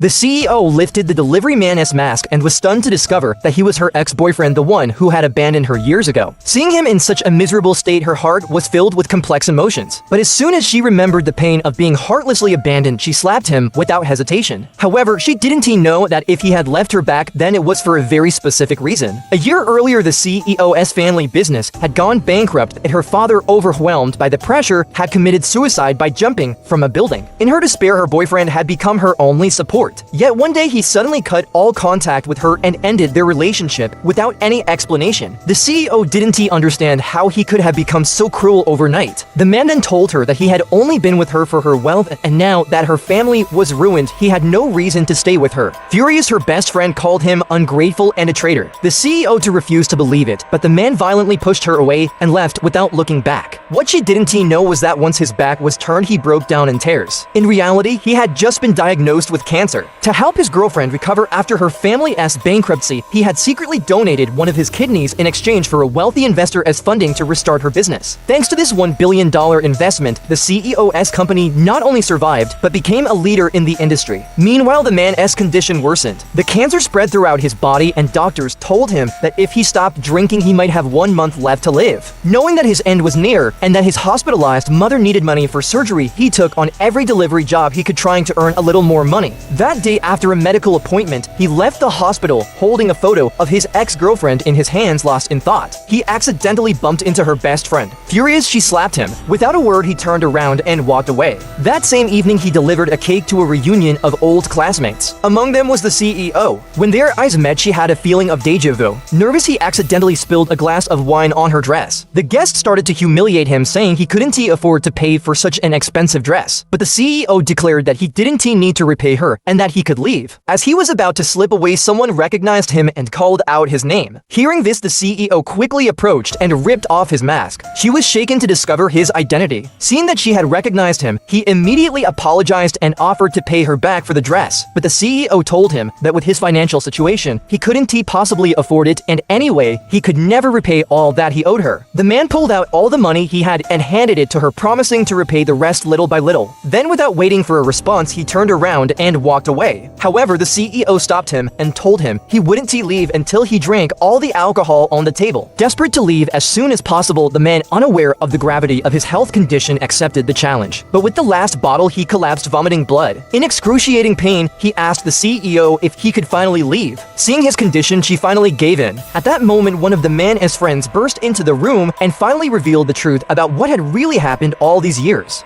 The CEO lifted the delivery man's mask and was stunned to discover that he was her ex-boyfriend, the one who had abandoned her years ago. Seeing him in such a miserable state, her heart was filled with complex emotions. But as soon as she remembered the pain of being heartlessly abandoned, she slapped him without hesitation. However, she didn't know that if he had left her back, then it was for a very specific reason. A year earlier, the CEO's family business had gone bankrupt and her father, overwhelmed by the pressure, had committed suicide by jumping from a building. In her despair, her boyfriend had become her only support. Yet one day he suddenly cut all contact with her and ended their relationship without any explanation. The CEO didn't understand how he could have become so cruel overnight. The man then told her that he had only been with her for her wealth, and now that her family was ruined, he had no reason to stay with her. Furious, her best friend called him ungrateful and a traitor. The CEO refused to believe it, but the man violently pushed her away and left without looking back. What she didn't know was that once his back was turned, he broke down in tears. In reality, he had just been diagnosed with cancer. To help his girlfriend recover after her family's bankruptcy, he had secretly donated one of his kidneys in exchange for a wealthy investor as funding to restart her business. Thanks to this $1 billion investment, the CEO's company not only survived, but became a leader in the industry. Meanwhile, the man's condition worsened. The cancer spread throughout his body, and doctors told him that if he stopped drinking, he might have 1 month left to live. Knowing that his end was near and that his hospitalized mother needed money for surgery, he took on every delivery job he could, trying to earn a little more money. That day, after a medical appointment, he left the hospital holding a photo of his ex-girlfriend in his hands, lost in thought. He accidentally bumped into her best friend. Furious, she slapped him. Without a word, he turned around and walked away. That same evening, he delivered a cake to a reunion of old classmates. Among them was the CEO. When their eyes met, she had a feeling of deja vu. Nervous, he accidentally spilled a glass of wine on her dress. The guest started to humiliate him, saying he couldn't afford to pay for such an expensive dress. But the CEO declared that he didn't need to repay her and that he could leave. As he was about to slip away, someone recognized him and called out his name. Hearing this, the CEO quickly approached and ripped off his mask. She was shaken to discover his identity. Seeing that she had recognized him, he immediately apologized and offered to pay her back for the dress. But the CEO told him that with his financial situation, he couldn't possibly afford it, and anyway, he could never repay all that he owed her. The man pulled out all the money he had and handed it to her, promising to repay the rest little by little. Then, without waiting for a response, he turned around and walked away. However, the CEO stopped him and told him he wouldn't leave until he drank all the alcohol on the table. Desperate to leave as soon as possible, the man, unaware of the gravity of his health condition, accepted the challenge. But with the last bottle, he collapsed, vomiting blood. In excruciating pain, he asked the CEO if he could finally leave. Seeing his condition, she finally gave in. At that moment, one of the man's friends burst into the room and finally revealed the truth about what had really happened all these years.